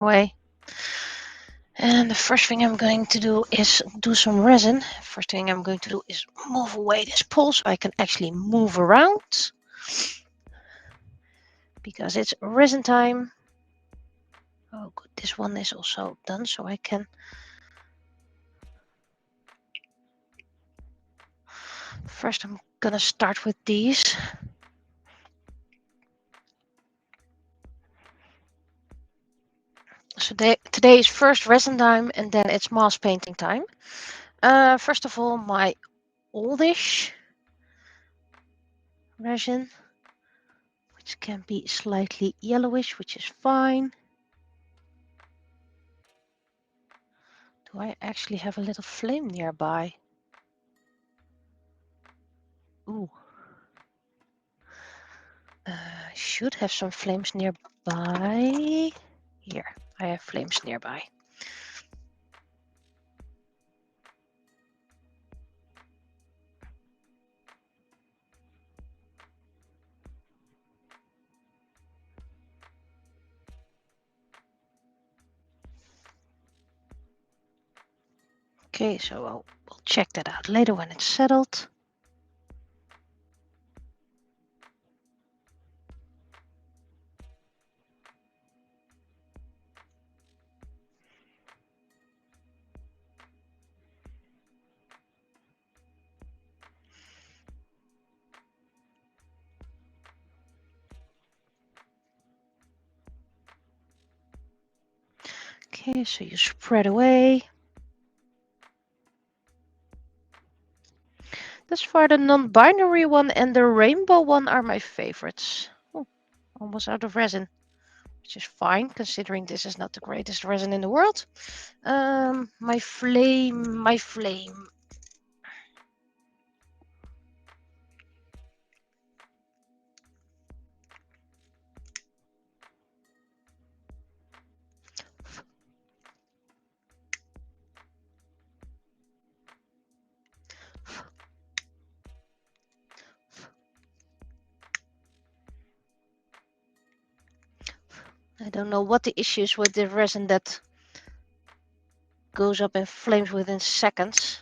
Away. And the first thing I'm going to do is do some resin. First thing I'm going to do is move away this pole so I can actually move around. Because it's resin time. Oh good, this one is also done so I can... First I'm gonna start with these. So today is first resin time and then it's mask painting time. First of all, my oldish resin, which can be slightly yellowish, which is fine. Do I actually have a little flame nearby? Ooh. I should have some flames nearby. Here, I have flames nearby. Okay, so we'll check that out later when it's settled. Okay, so you spread away. Thus far, the non-binary one and the rainbow one are my favorites. Oh, almost out of resin, which is fine considering this is not the greatest resin in the world. My flame. I don't know what the issue is with the resin that goes up in flames within seconds.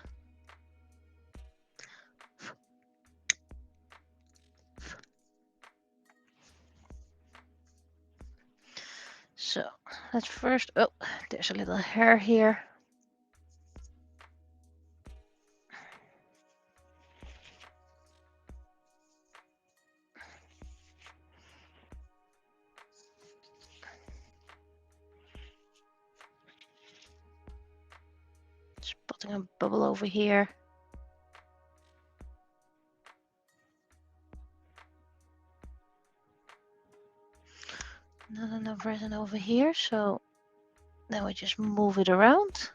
So let's first... Oh, there's a little hair here. Spotting a bubble over here. Not enough resin over here, so then we just move it around.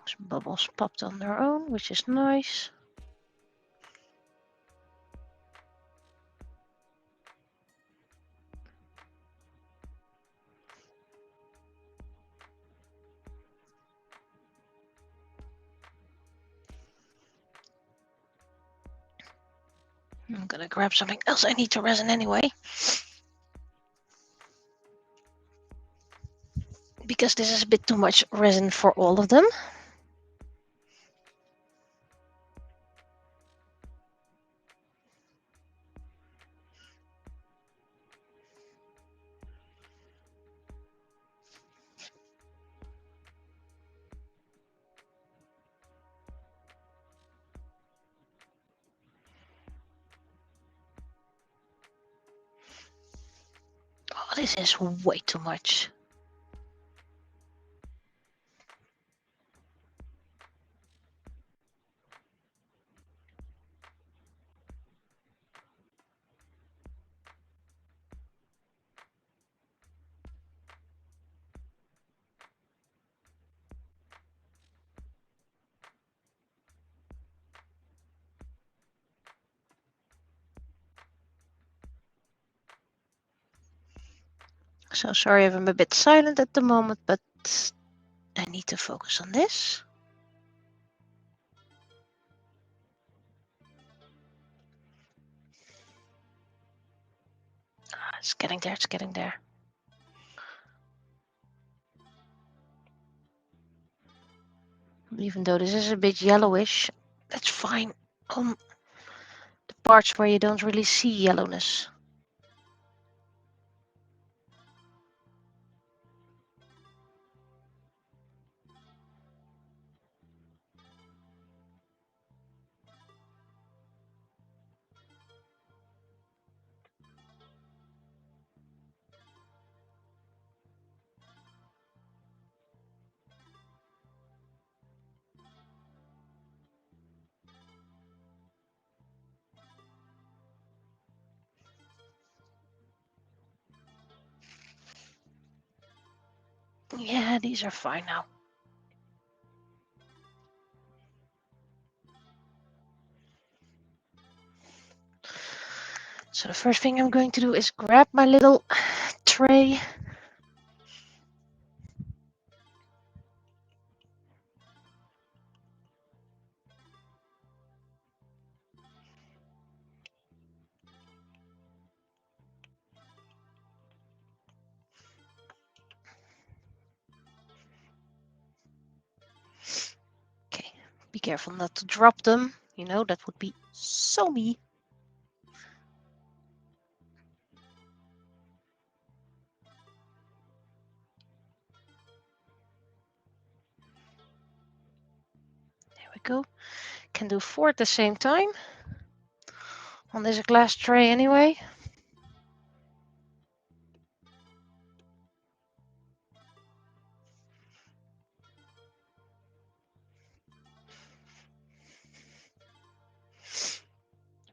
Some bubbles popped on their own, which is nice. I'm gonna grab something else I need to resin anyway. Because this is a bit too much resin for all of them. Oh, this is way too much. So sorry if I'm a bit silent at the moment, but I need to focus on this. It's getting there, it's getting there. Even though this is a bit yellowish, that's fine on the parts where you don't really see yellowness. Yeah, these are fine now. So the first thing I'm going to do is grab my little tray. Okay, be careful not to drop them. You know, that would be so me. There we go. Can do 4 at the same time. On this glass tray anyway.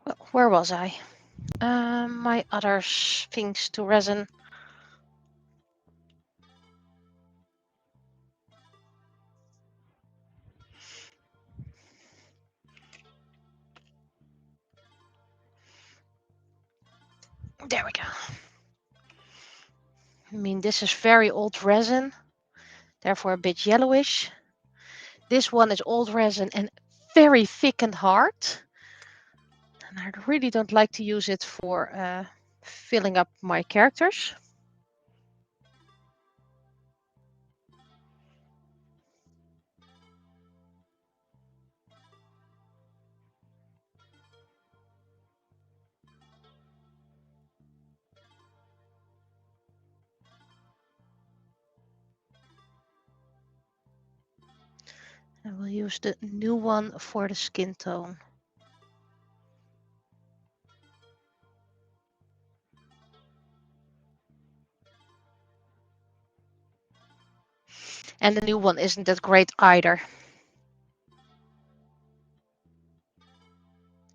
Well, where was I? My other things to resin. There we go. I mean, this is very old resin, therefore a bit yellowish. This one is old resin and very thick and hard. And I really don't like to use it for filling up my characters. I will use the new one for the skin tone. And the new one isn't that great either.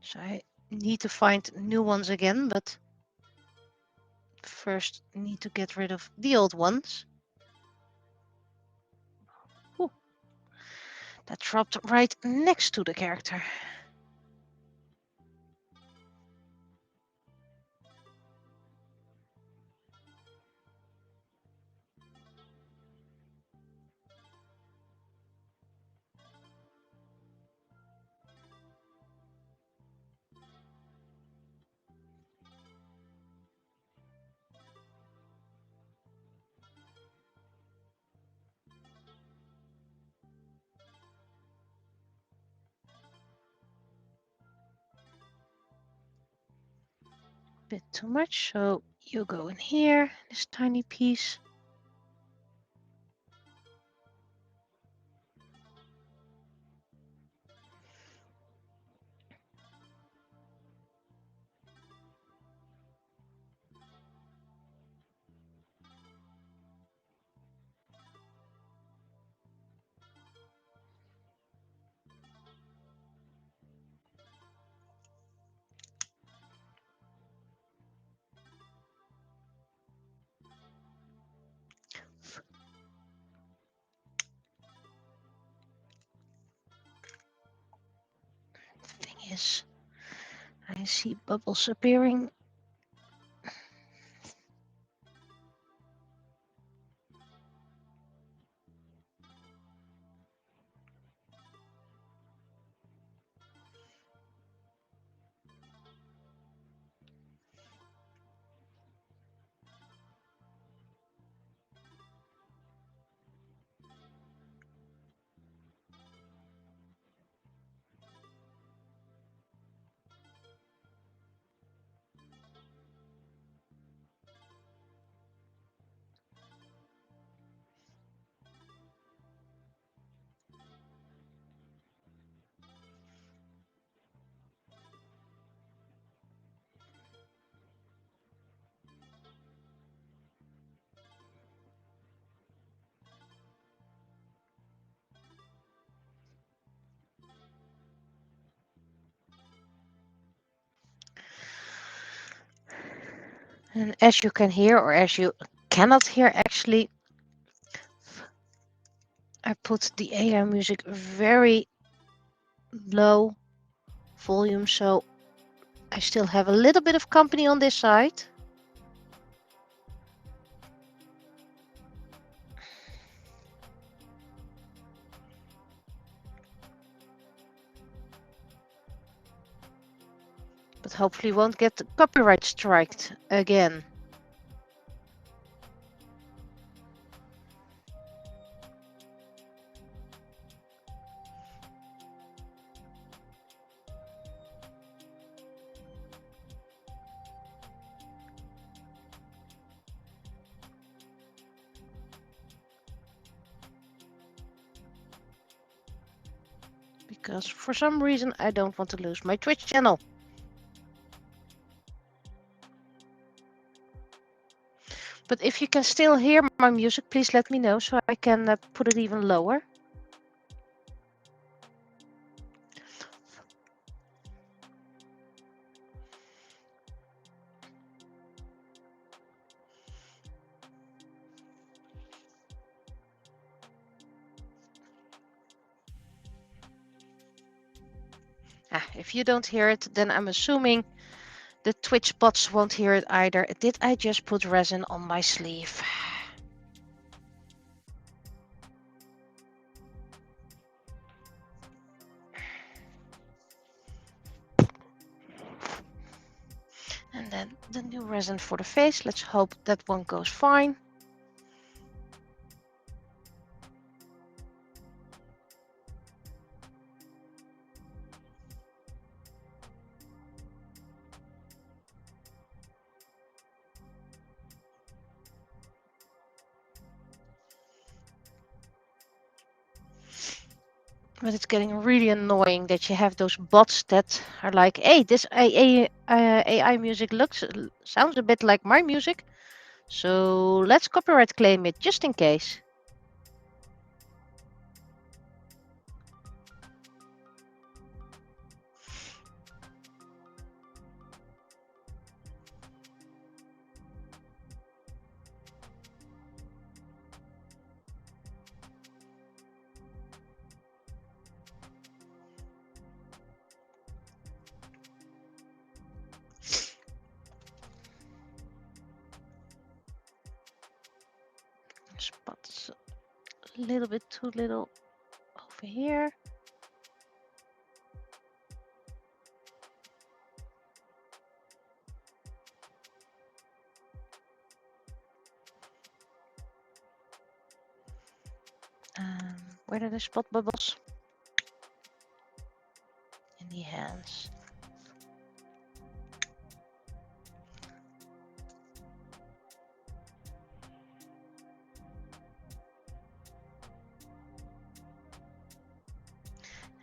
So I need to find new ones again, but first need to get rid of the old ones. Ooh, that dropped right next to the character. Bit too much, so you go in here, this tiny piece. Thing is, I see bubbles appearing. And as you can hear, or as you cannot hear actually, I put the AI music very low volume, so I still have a little bit of company on this side. But hopefully won't get copyright striked again. Because for some reason I don't want to lose my Twitch channel. But if you can still hear my music, please let me know so I can put it even lower. If you don't hear it, then I'm assuming the Twitch bots won't hear it either. Did I just put resin on my sleeve? And then the new resin for the face. Let's hope that one goes fine. But it's getting really annoying that you have those bots that are like, hey, this AI music sounds a bit like my music. So let's copyright claim it just in case. Spots a little bit too little over here. Where are the spot bubbles? In the hands.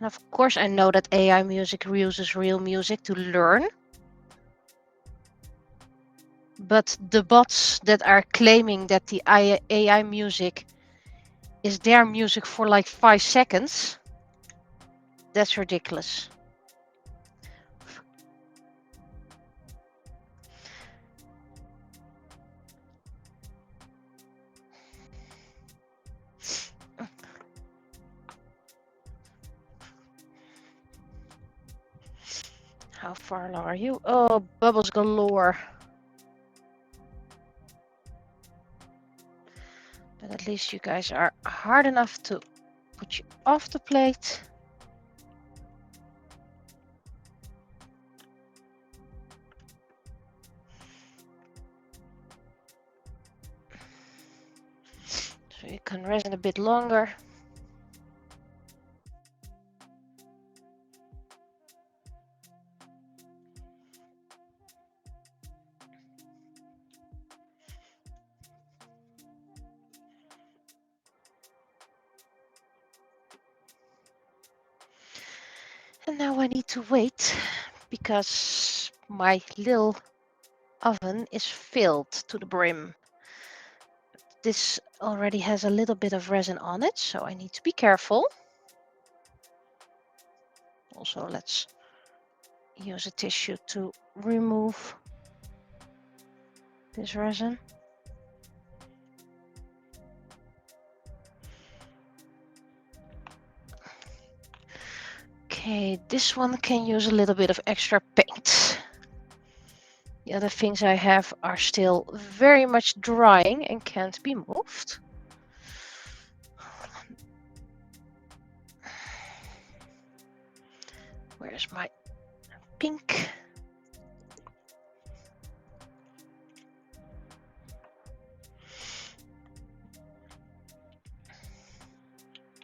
And of course I know that AI music uses real music to learn. But the bots that are claiming that the AI music is their music for like 5 seconds, that's ridiculous. How far along are you? Oh, bubbles galore. But at least you guys are hard enough to put you off the plate. So you can resin a bit longer. And now I need to wait because my little oven is filled to the brim. This already has a little bit of resin on it, so I need to be careful. Also, let's use a tissue to remove this resin. Okay, this one can use a little bit of extra paint. The other things I have are still very much drying and can't be moved. Where's my pink?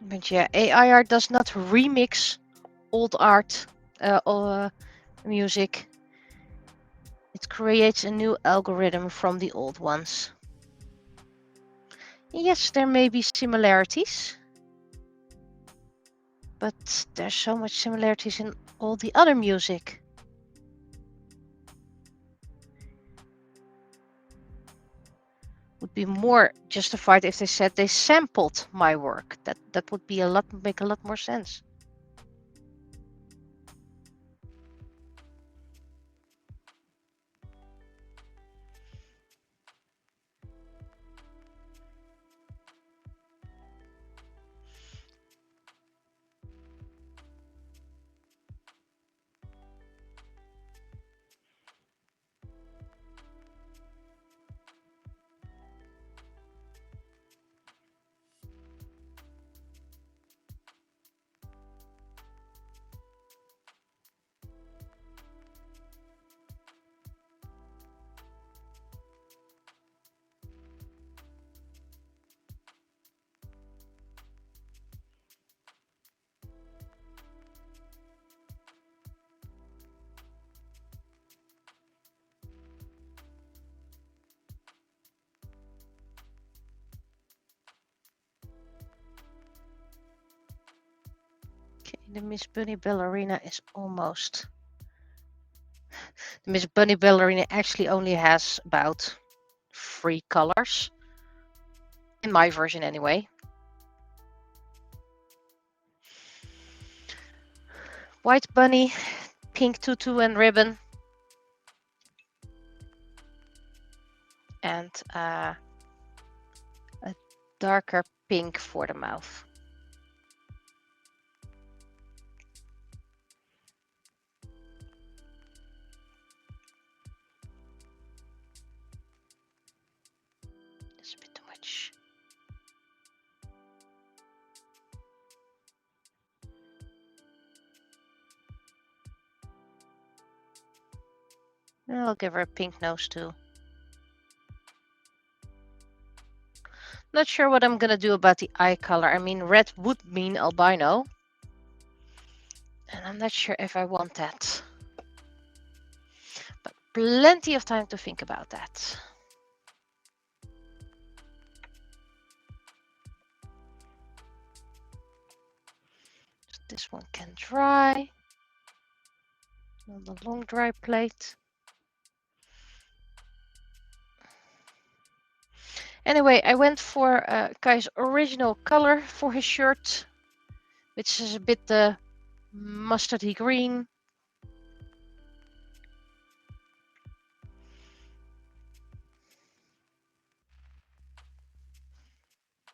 But yeah, AI art does not remix old art, music. It creates a new algorithm from the old ones. Yes, there may be similarities, but there's so much similarities in all the other music. Would be more justified if they said they sampled my work. That would be make a lot more sense. Okay, the Miss Bunny Ballerina is almost. The Miss Bunny Ballerina actually only has about 3 colors. In my version anyway. White bunny, pink tutu and ribbon. And a darker pink for the mouth. That's a bit too much. I'll give her a pink nose too. Not sure what I'm gonna do about the eye color. I mean, red would mean albino. And I'm not sure if I want that. But plenty of time to think about that. So this one can dry on the long dry plate. Anyway, I went for Kai's original color for his shirt, which is a bit mustardy green.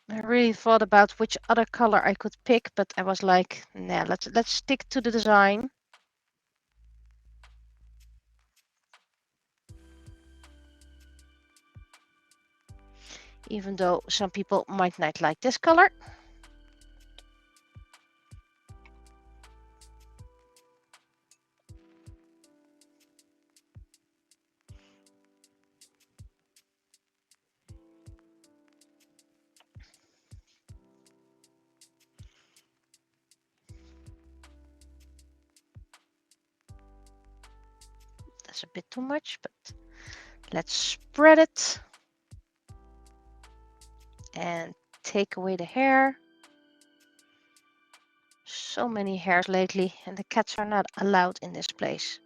I really thought about which other color I could pick, but I was like, nah, let's stick to the design. Even though some people might not like this color. That's a bit too much, but let's spread it and take away the hair. So many hairs lately, and the cats are not allowed in this place.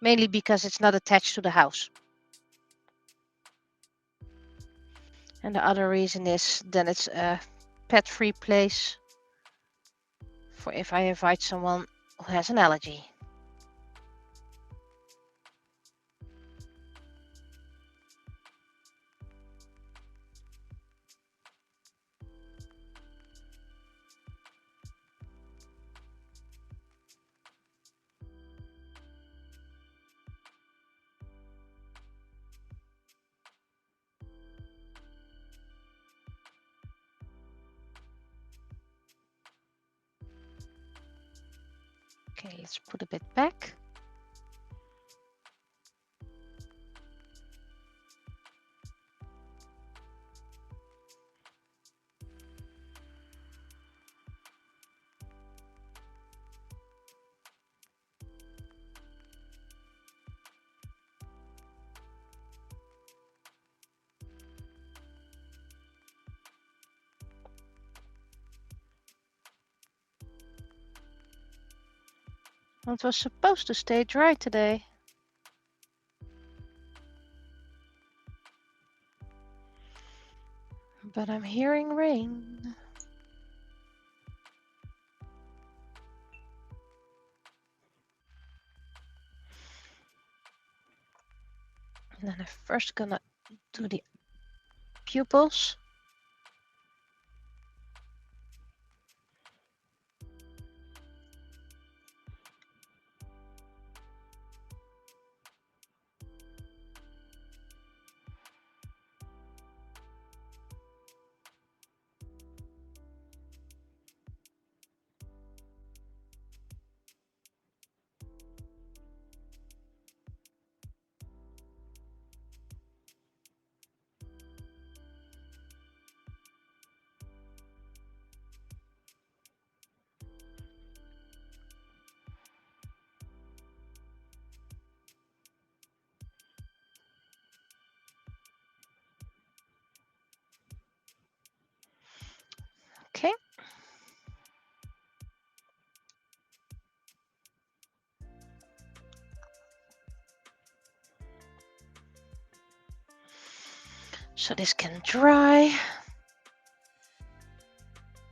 Mainly because it's not attached to the house. And the other reason is then it's a pet-free place for if I invite someone who has an allergy. Okay, let's put a bit back. It was supposed to stay dry today. But I'm hearing rain. And then I'm first gonna do the pupils. Okay. So this can dry.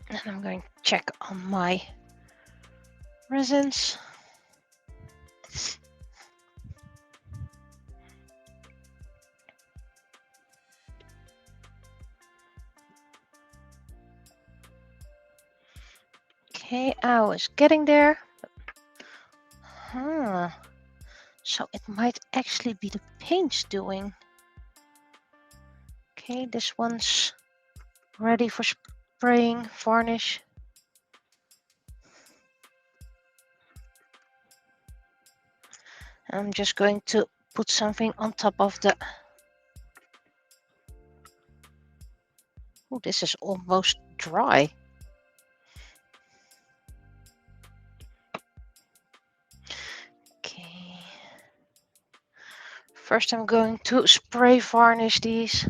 And I'm going to check on my resins. Okay, I was getting there. So it might actually be the paint doing. Okay, this one's ready for spraying varnish. I'm just going to put something on top of the... Oh, this is almost dry. Okay. First I'm going to spray varnish these.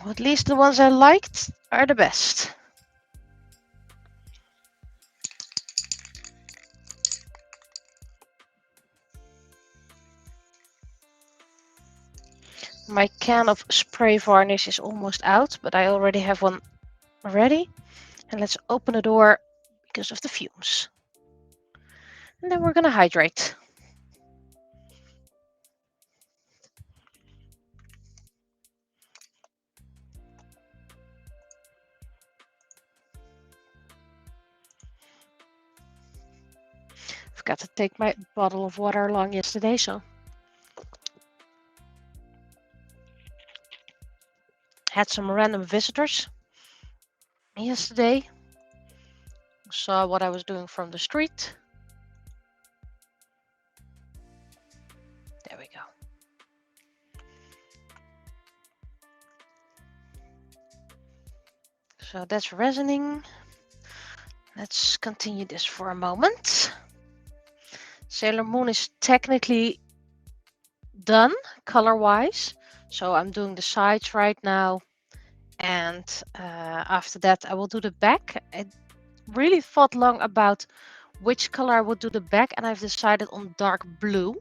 At least the ones I liked are the best. My can of spray varnish is almost out, but I already have one ready. And let's open the door because of the fumes. And then we're gonna hydrate. Forgot to take my bottle of water along yesterday, so had some random visitors yesterday. Saw what I was doing from the street. There we go. So that's resining. Let's continue this for a moment. Sailor Moon is technically done color-wise. So I'm doing the sides right now. And after that, I will do the back. I really thought long about which color I would do the back. And I've decided on dark blue.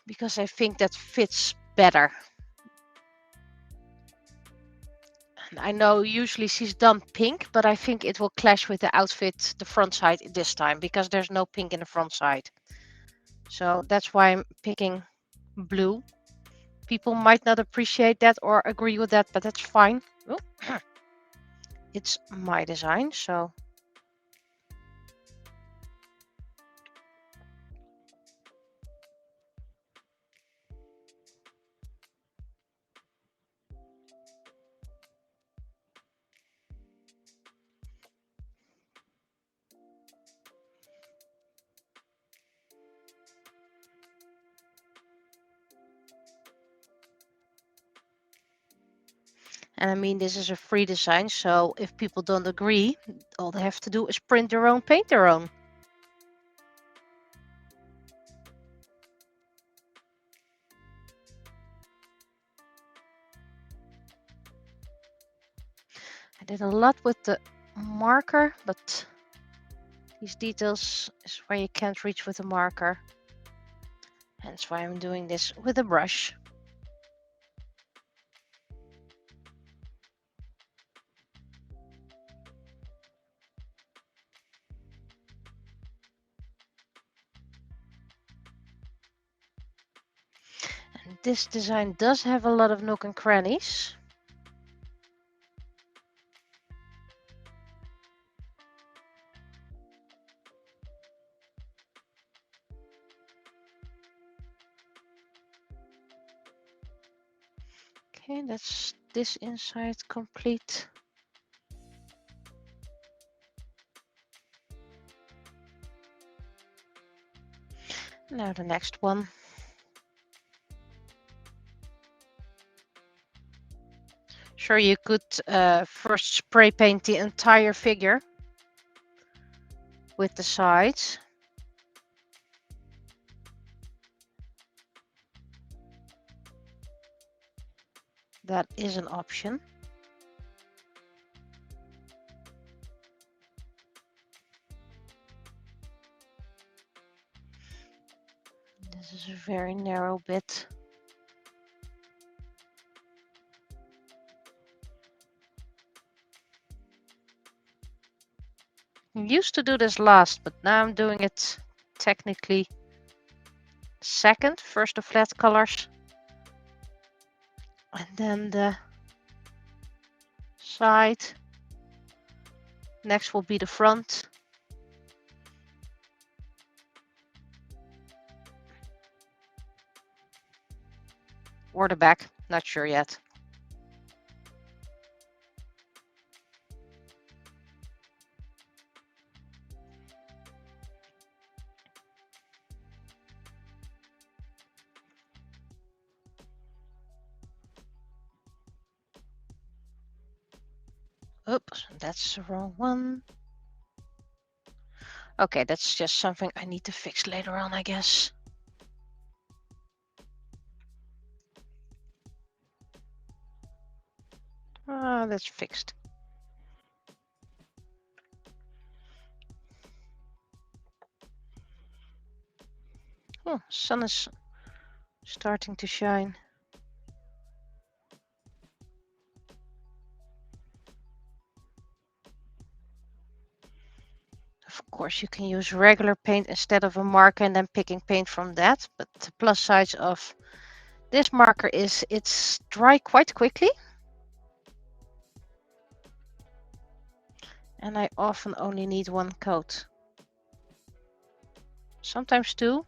Because I think that fits better. I know usually she's done pink, but I think it will clash with the outfit, the front side this time, because there's no pink in the front side. So that's why I'm picking blue. People might not appreciate that or agree with that, but that's fine. Oh. It's my design, so. And I mean, this is a free design, so if people don't agree, all they have to do is print their own, paint their own. I did a lot with the marker, but these details is where you can't reach with a marker. Hence why I'm doing this with a brush. And this design does have a lot of nook and crannies. Okay, that's this inside complete. Now the next one. Sure, you could first spray paint the entire figure with the sides. That is an option. This is a very narrow bit. I used to do this last, but now I'm doing it technically second. First the flat colors, and then the side. Next will be the front. Or the back, not sure yet. Oops, that's the wrong one. Okay, that's just something I need to fix later on, I guess. That's fixed. Oh, sun is starting to shine. Of course, you can use regular paint instead of a marker and then picking paint from that. But the plus side of this marker is it's dry quite quickly. And I often only need one coat. Sometimes two.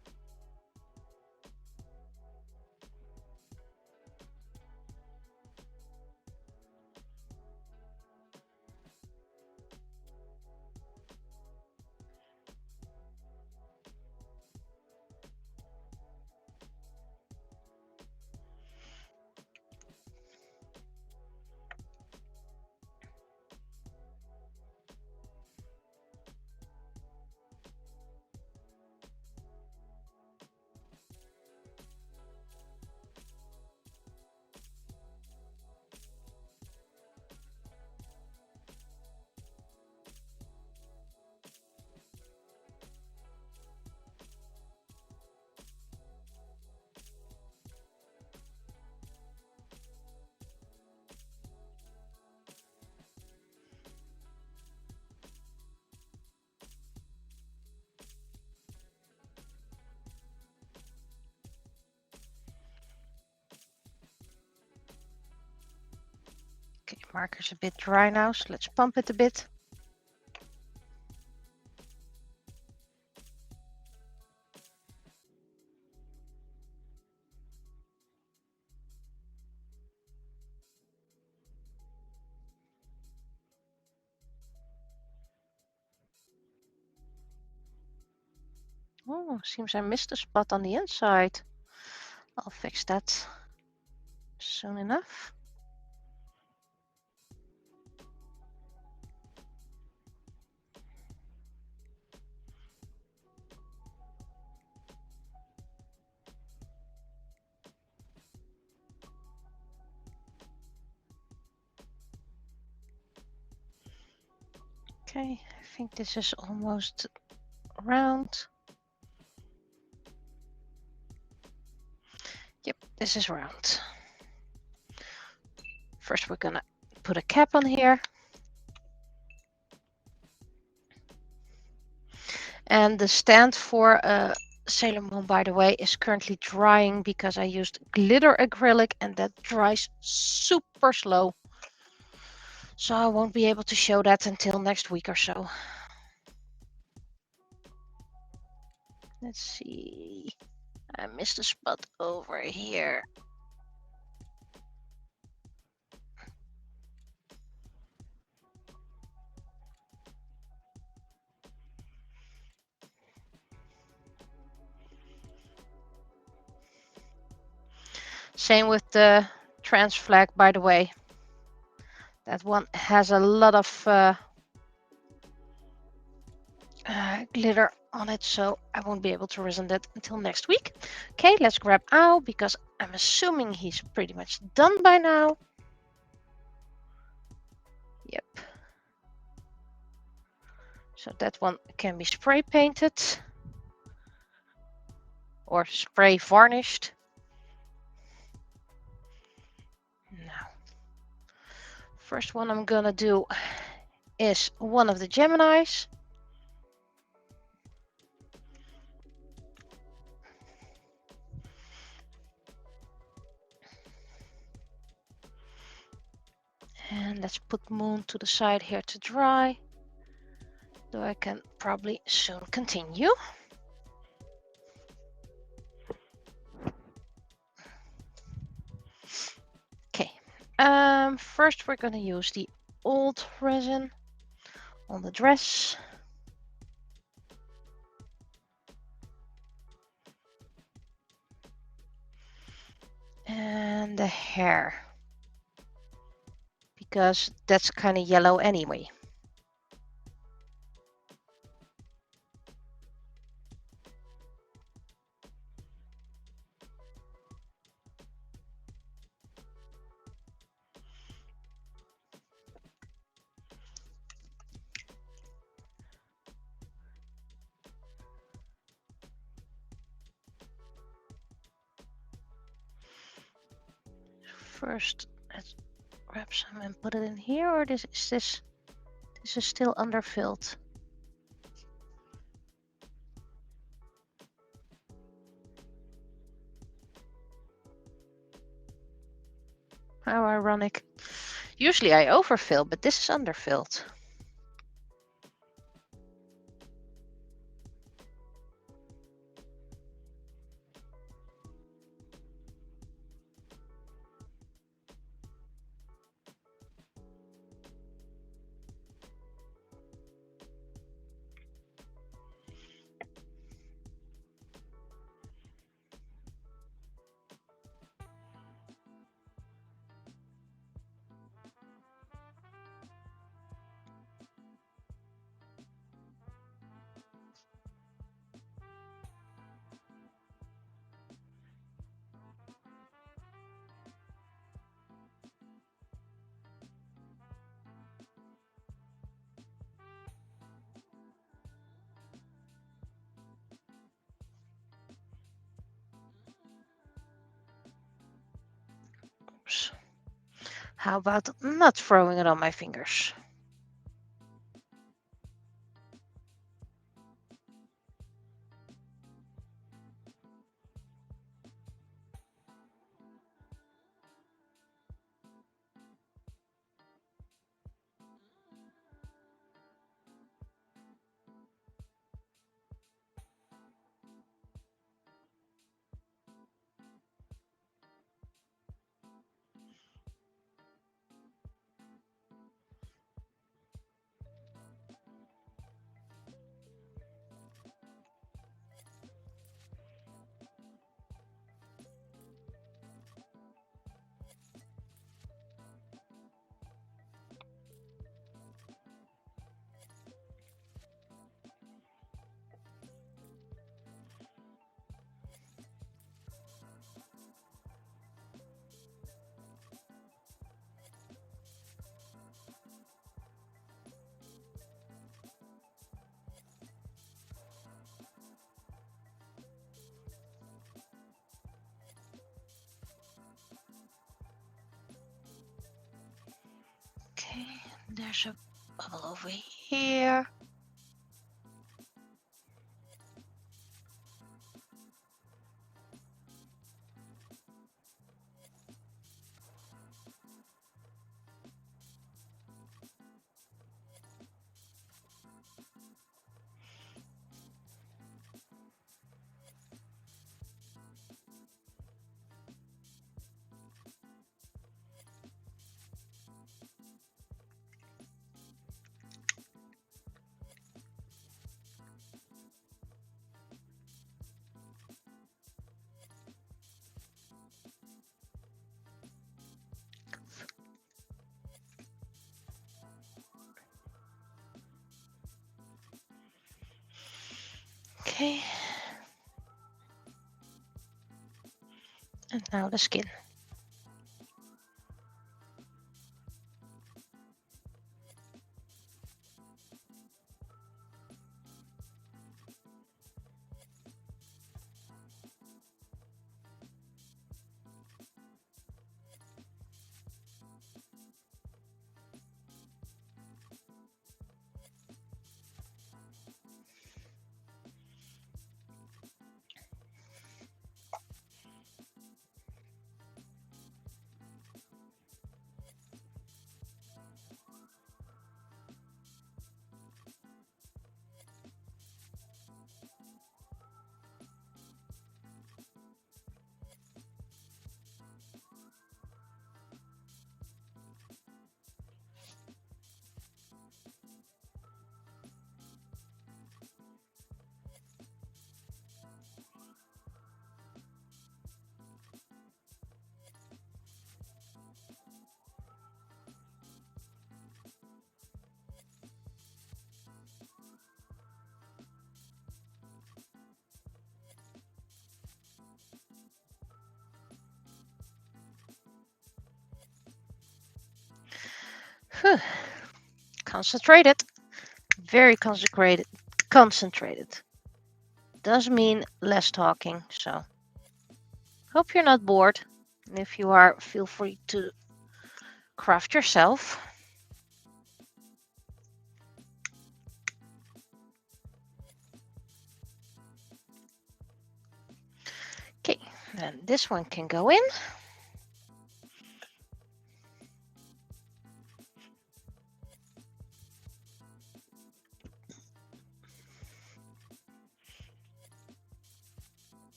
Okay, marker's a bit dry now, so let's pump it a bit. Oh, seems I missed a spot on the inside. I'll fix that soon enough. Okay, I think this is almost round. Yep, this is round. First we're gonna put a cap on here. And the stand for Sailor Moon, by the way, is currently drying because I used glitter acrylic and that dries super slow. So I won't be able to show that until next week or so. Let's see. I missed a spot over here. Same with the trans flag, by the way. That one has a lot of glitter on it, so I won't be able to resin that until next week. Okay, let's grab Ao because I'm assuming he's pretty much done by now. Yep. So that one can be spray painted or spray varnished. Now, first one I'm gonna do is one of the Geminis. And let's put Moon to the side here to dry. So I can probably soon continue. Okay. First we're gonna use the old resin on the dress. And the hair. Because that's kind of yellow anyway. First, let's grab some and put it in here, or this is still underfilled. How ironic. Usually I overfill, but this is underfilled. Oops. How about not throwing it on my fingers? Okay, there's a bubble over here. Okay. And now the skin. Whew. Concentrated. Very concentrated. Concentrated. Does mean less talking, so hope you're not bored. And if you are, feel free to craft yourself. Okay, then this one can go in.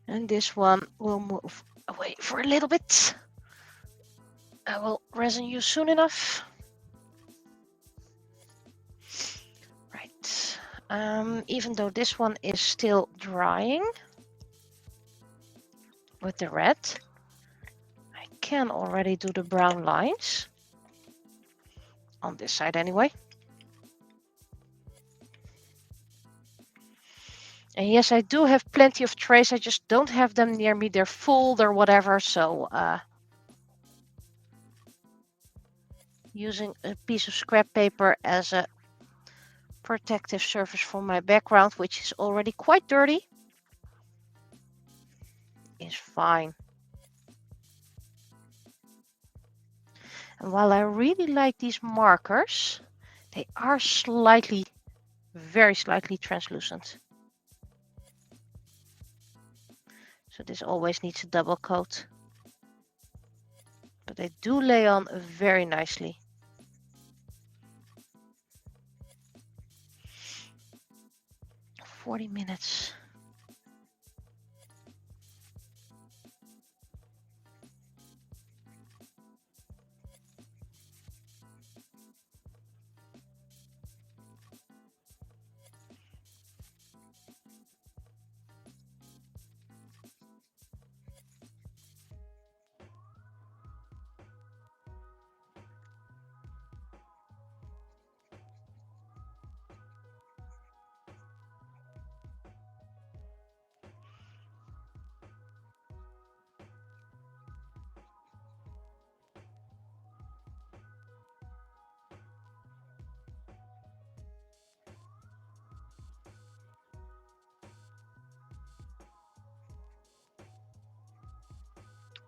And this one will move away for a little bit. I will resin you soon enough. Right. Even though this one is still drying with the red, I can already do the brown lines. On this side anyway. And yes, I do have plenty of trays. I just don't have them near me. They're full or whatever. So using a piece of scrap paper as a protective surface for my background, which is already quite dirty, is fine. And while I really like these markers, they are slightly, very slightly translucent. So this always needs a double coat. But they do lay on very nicely. "40 minutes.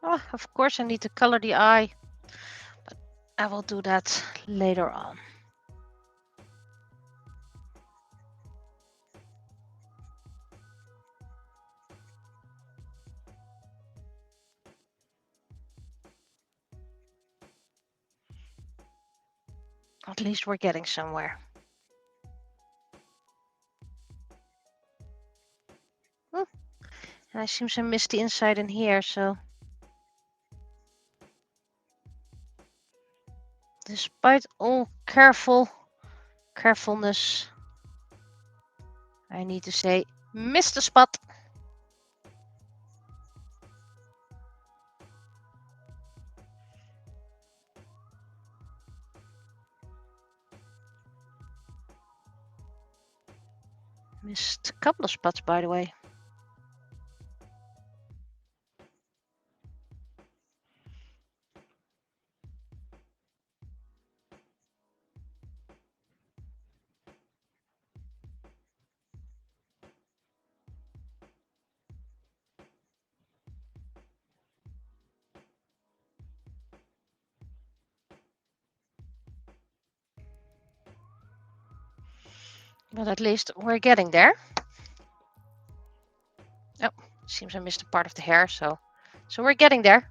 Oh, of course I need to color the eye. But I will do that later on. At least we're getting somewhere. And I seem to miss the inside in here, so despite all carefulness, I need to say, missed the spot. Missed a couple of spots, by the way. But at least we're getting there. Oh, seems I missed a part of the hair, so we're getting there.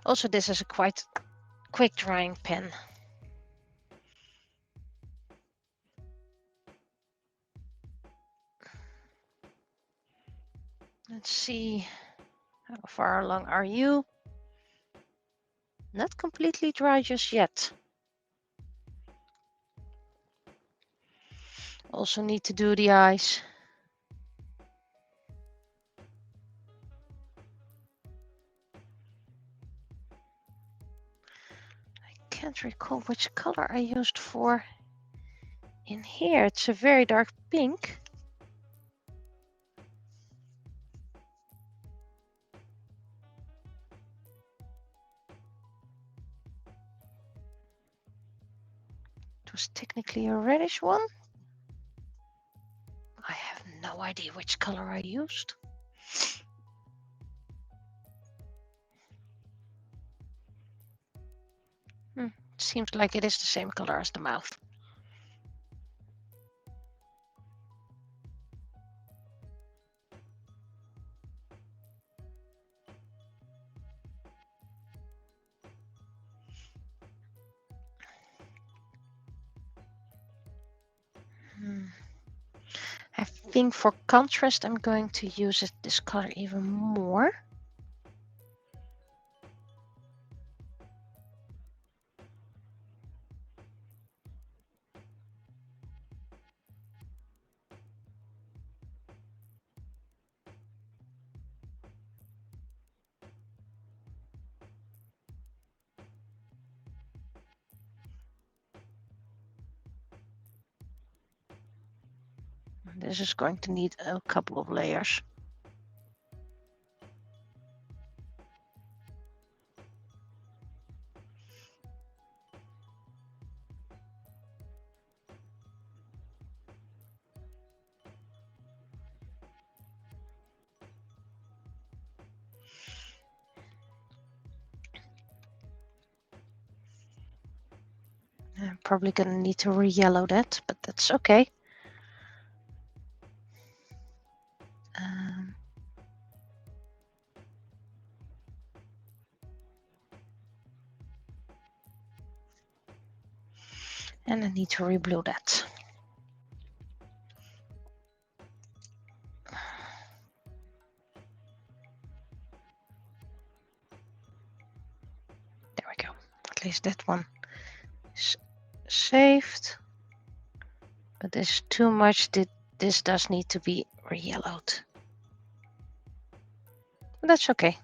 Also, this is a quite quick drying pen. Let's see, how far along are you? Not completely dry just yet. Also need to do the eyes. I can't recall which color I used for in here. It's a very dark pink. It was technically a reddish one. I have no idea which color I used. Seems like it is the same color as the mouth. I think for contrast, I'm going to use this color even more. This is going to need a couple of layers. I'm probably going to need to re-yellow that, but that's okay. And I need to re-blue that. There we go. At least that one is saved. But this is too much. This does need to be re-yellowed. But that's okay.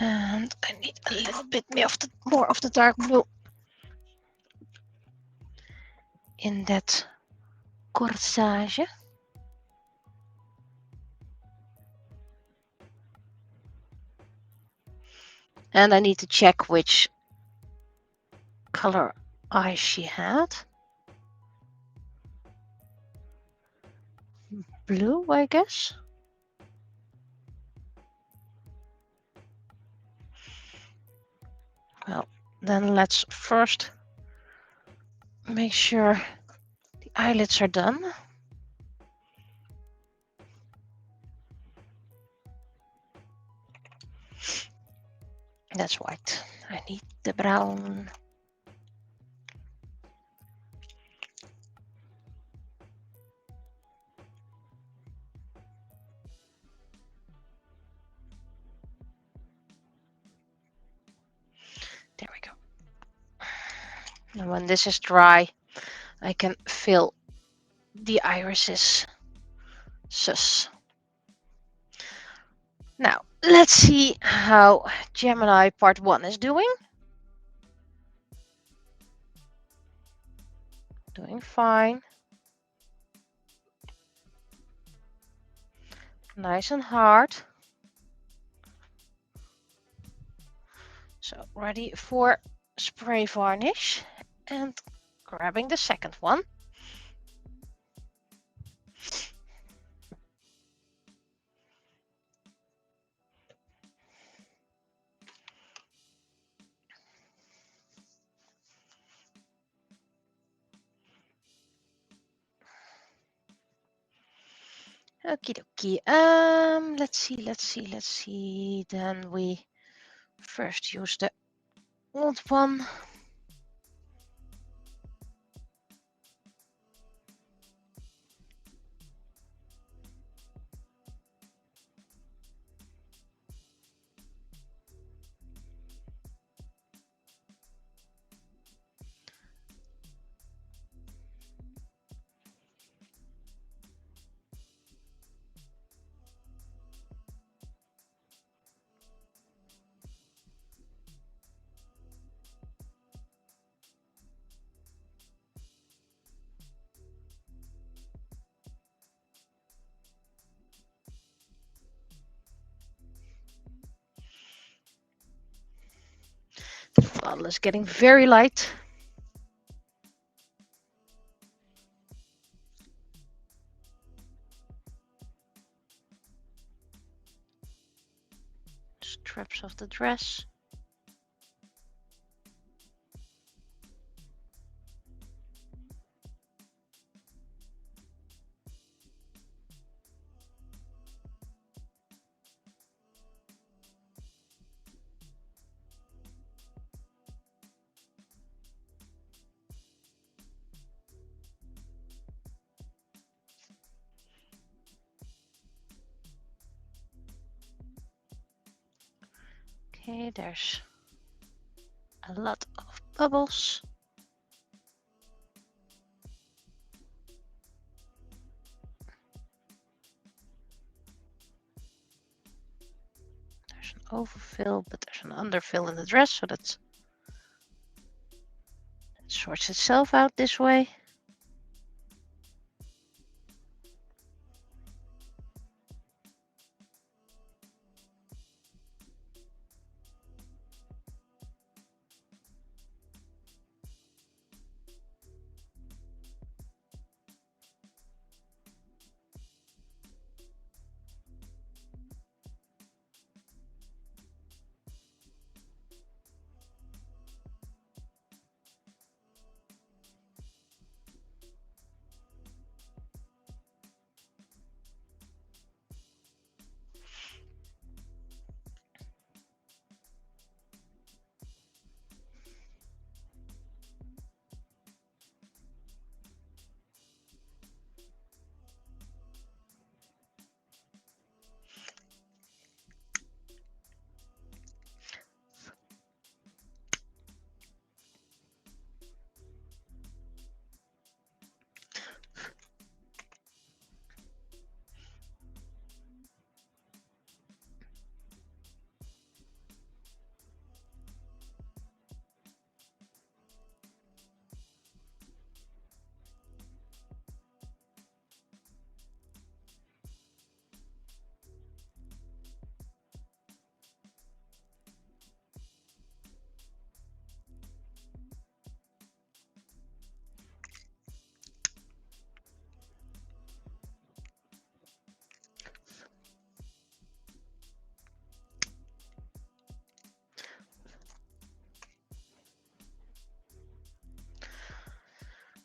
And I need a little bit more of the dark blue in that corsage. And I need to check which color eye she had. Blue, I guess. Well, then let's first make sure the eyelids are done. That's white. I need the brown. There we go. And when this is dry, I can fill the irises. Sus. Now, let's see how Gemini part 1 is doing. Doing fine. Nice and hard. So ready for spray varnish and grabbing the second one. Okie dokie. Let's see. Then we first use the old one. The bottle is getting very light. Straps of the dress. Okay, there's a lot of bubbles. There's an overfill, but there's an underfill in the dress, so that sorts itself out this way.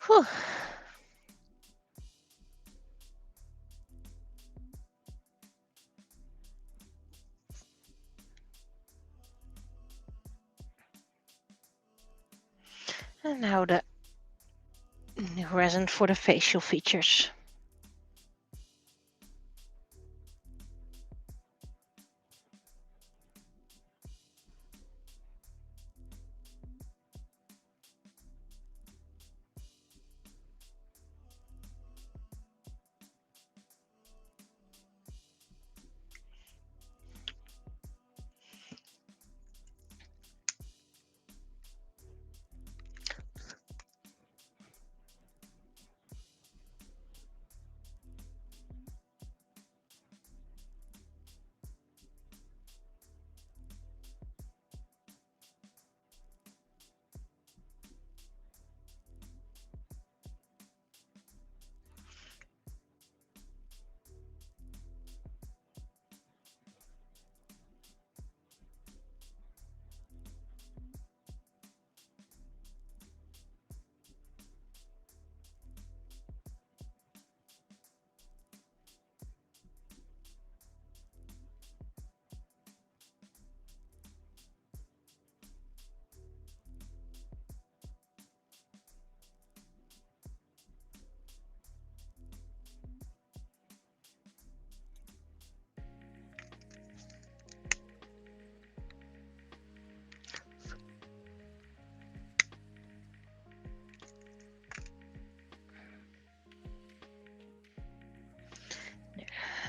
Whew. And now the new resin for the facial features.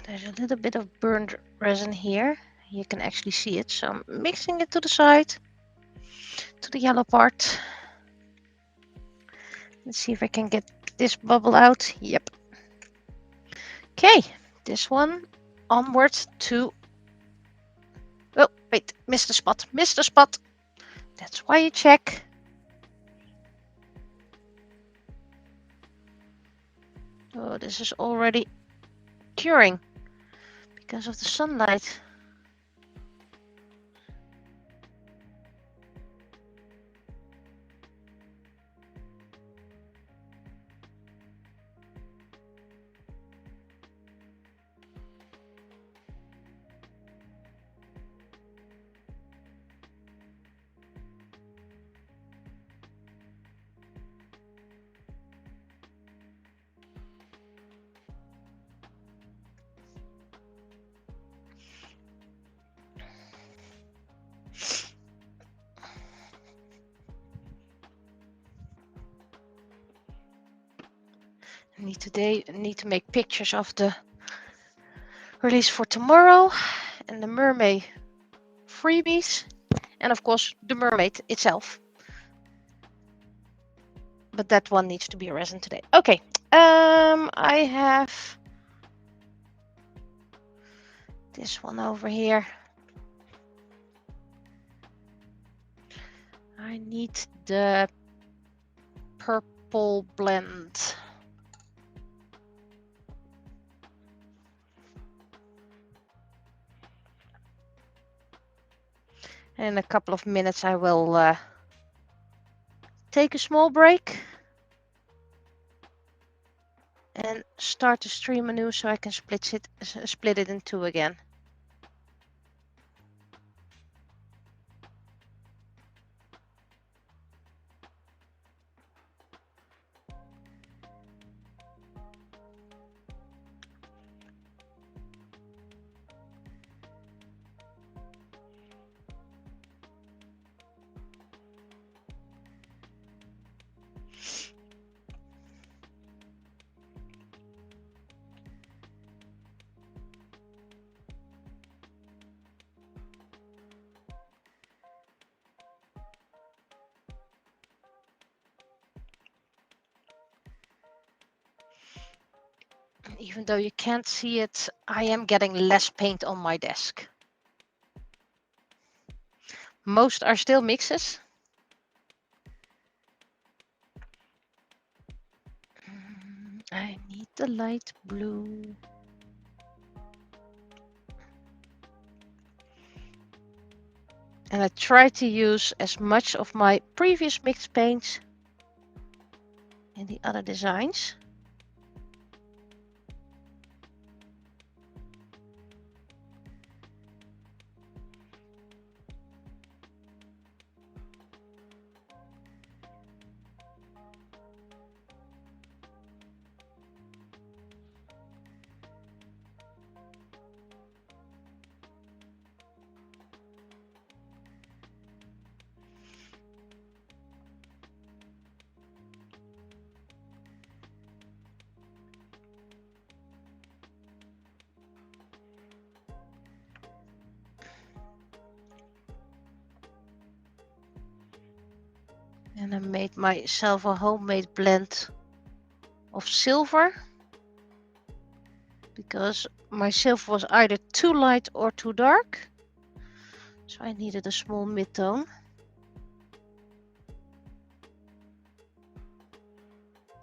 There's a little bit of burnt resin here. You can actually see it, so I'm mixing it to the side, to the yellow part. Let's see if I can get this bubble out. Yep. Okay, this one onwards to... Oh, wait, missed the spot, missed the spot. That's why you check. Oh, this is already curing because of the sunlight. Need to make pictures of the release for tomorrow and the mermaid freebies, and of course the mermaid itself. But that one needs to be a resin today. Okay, I have this one over here. I need the purple blend. In a couple of minutes I will take a small break and start the stream anew so I can split it in two again. Even though you can't see it, I am getting less paint on my desk. Most are still mixes. I need the light blue. And I try to use as much of my previous mixed paints in the other designs. And I made myself a homemade blend of silver, because my silver was either too light or too dark. So I needed a small mid-tone.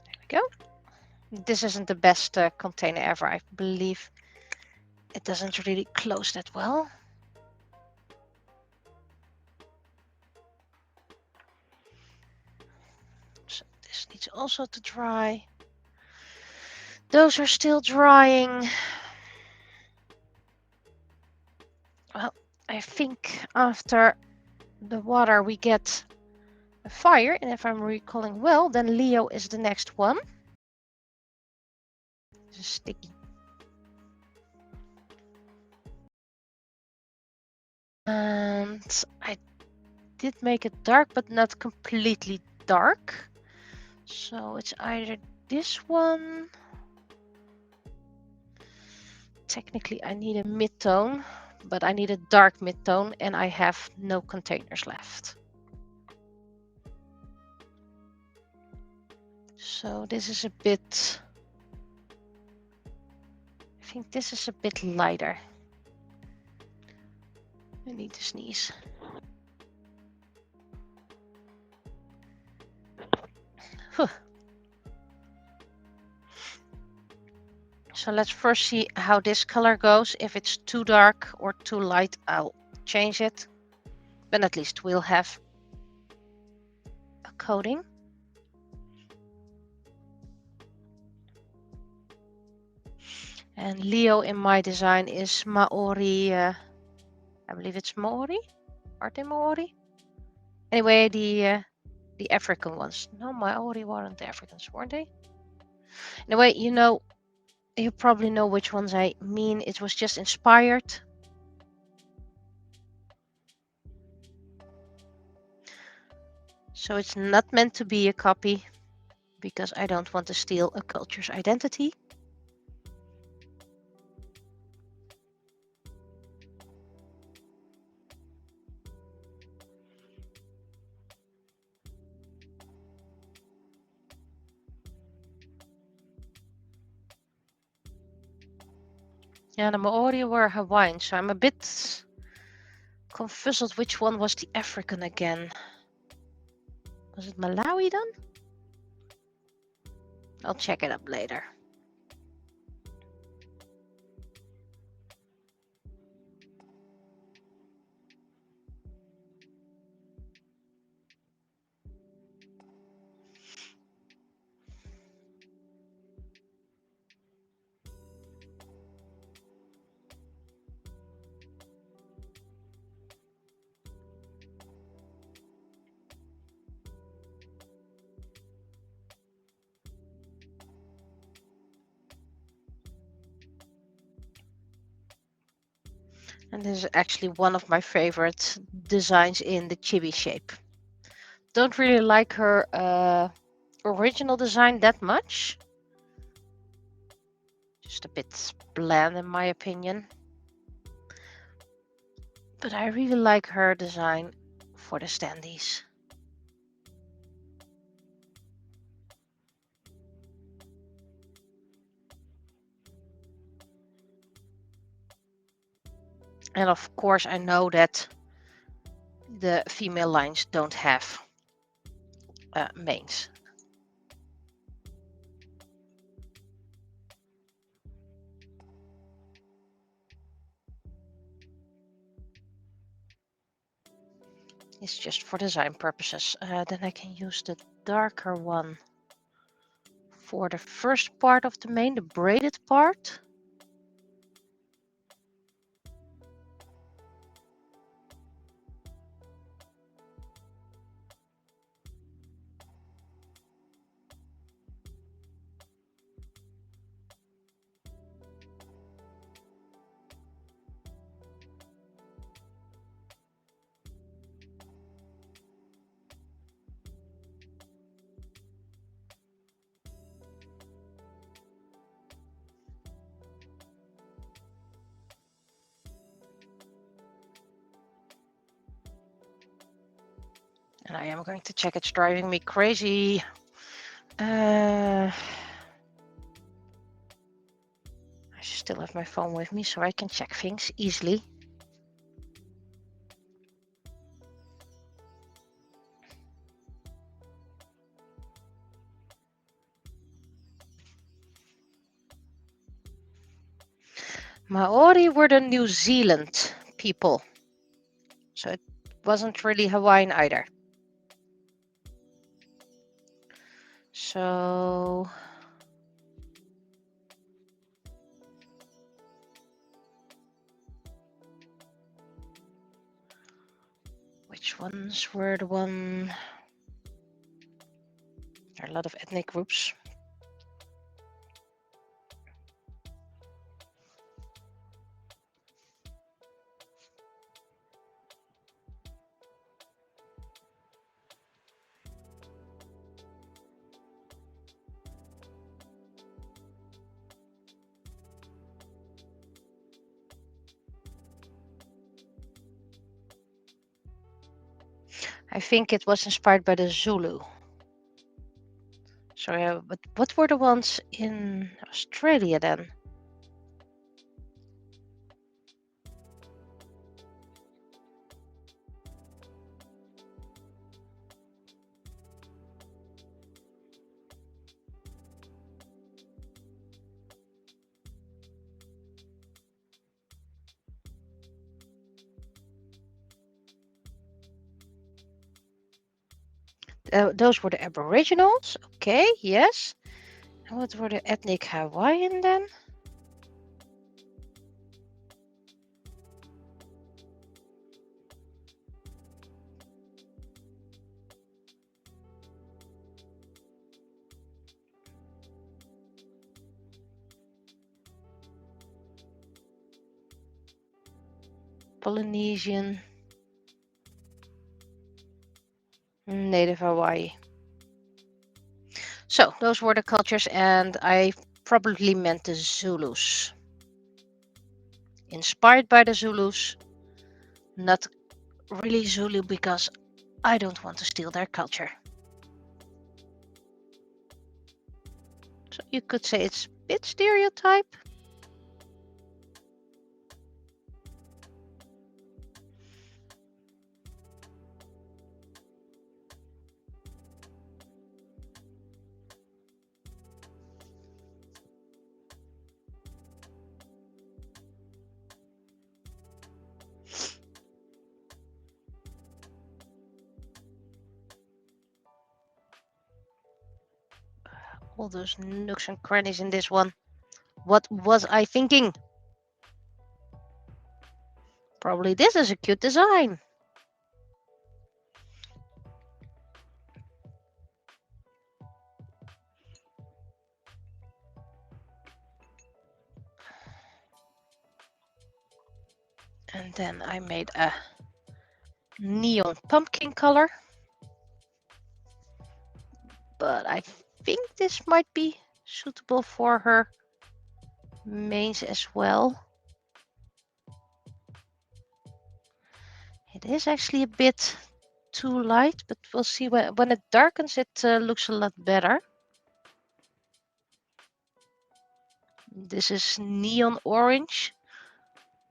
There we go. This isn't the best container ever. I believe it doesn't really close that well. So this needs also to dry. Those are still drying. Well, I think after the water we get a fire, and if I'm recalling well, then Leo is the next one. This is sticky. And I did make it dark, but not completely dark. So it's either this one. Technically, I need a mid-tone, but I need a dark mid-tone, and I have no containers left. So this is a bit... I think this is a bit lighter. I need to sneeze. Whew. So let's first see how this color goes. If it's too dark or too light, I'll change it. But at least we'll have a coating. And Leo in my design is Maori. I believe it's Maori. Are they Maori? Anyway, the African ones. No, Maori weren't the Africans, weren't they? Anyway, you probably know which ones I mean. It was just inspired. So it's not meant to be a copy, because I don't want to steal a culture's identity. Yeah, the Maori were Hawaiian, so I'm a bit confused which one was the African again. Was it Malawi then? I'll check it up later. And this is actually one of my favorite designs in the chibi shape. Don't really like her original design that much. Just a bit bland in my opinion. But I really like her design for the standees. And of course I know that the female lines don't have mains. It's just for design purposes. Then I can use the darker one for the first part of the mane, the braided part. And I am going to check, it's driving me crazy. I still have my phone with me so I can check things easily. Maori were the New Zealand people, so it wasn't really Hawaiian either. So which ones were the one? There are a lot of ethnic groups. I think it was inspired by the Zulu. So yeah, but what were the ones in Australia then? Those were the Aboriginals. Okay, yes. And what were the ethnic Hawaiian then? Polynesian, Native Hawaii. So those were the cultures, and I probably meant the Zulus. Inspired by the Zulus, not really Zulu because I don't want to steal their culture. So you could say it's a bit stereotype. All those nooks and crannies in this one. What was I thinking? Probably this is a cute design. And then I made a neon pumpkin color. But I think this might be suitable for her mains as well. It is actually a bit too light, but we'll see when it darkens, it looks a lot better. This is neon orange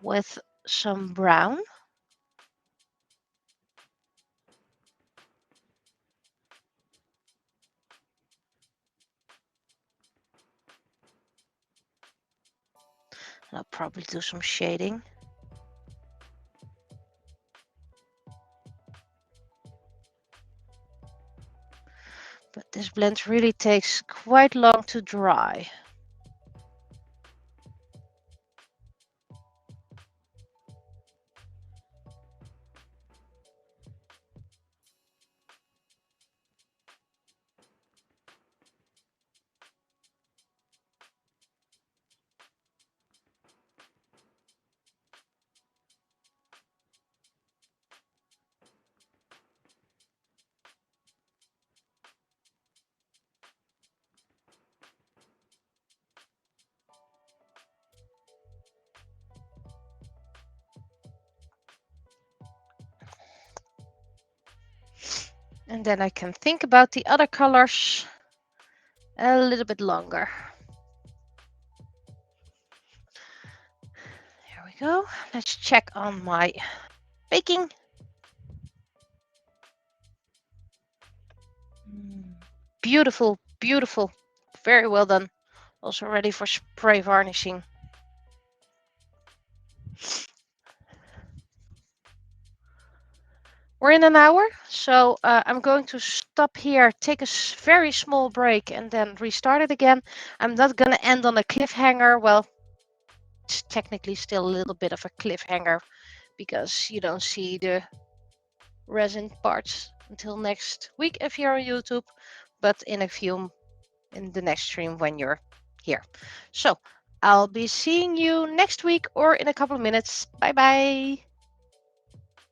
with some brown. I'll probably do some shading. But this blend really takes quite long to dry. And then I can think about the other colors a little bit longer. Here we go. Let's check on my baking. Beautiful, beautiful. Very well done. Also ready for spray varnishing. We're in an hour, so I'm going to stop here, take a very small break, and then restart it again. I'm not going to end on a cliffhanger. Well, it's technically still a little bit of a cliffhanger because you don't see the resin parts until next week if you're on YouTube, but in the next stream when you're here. So I'll be seeing you next week or in a couple of minutes. Bye bye.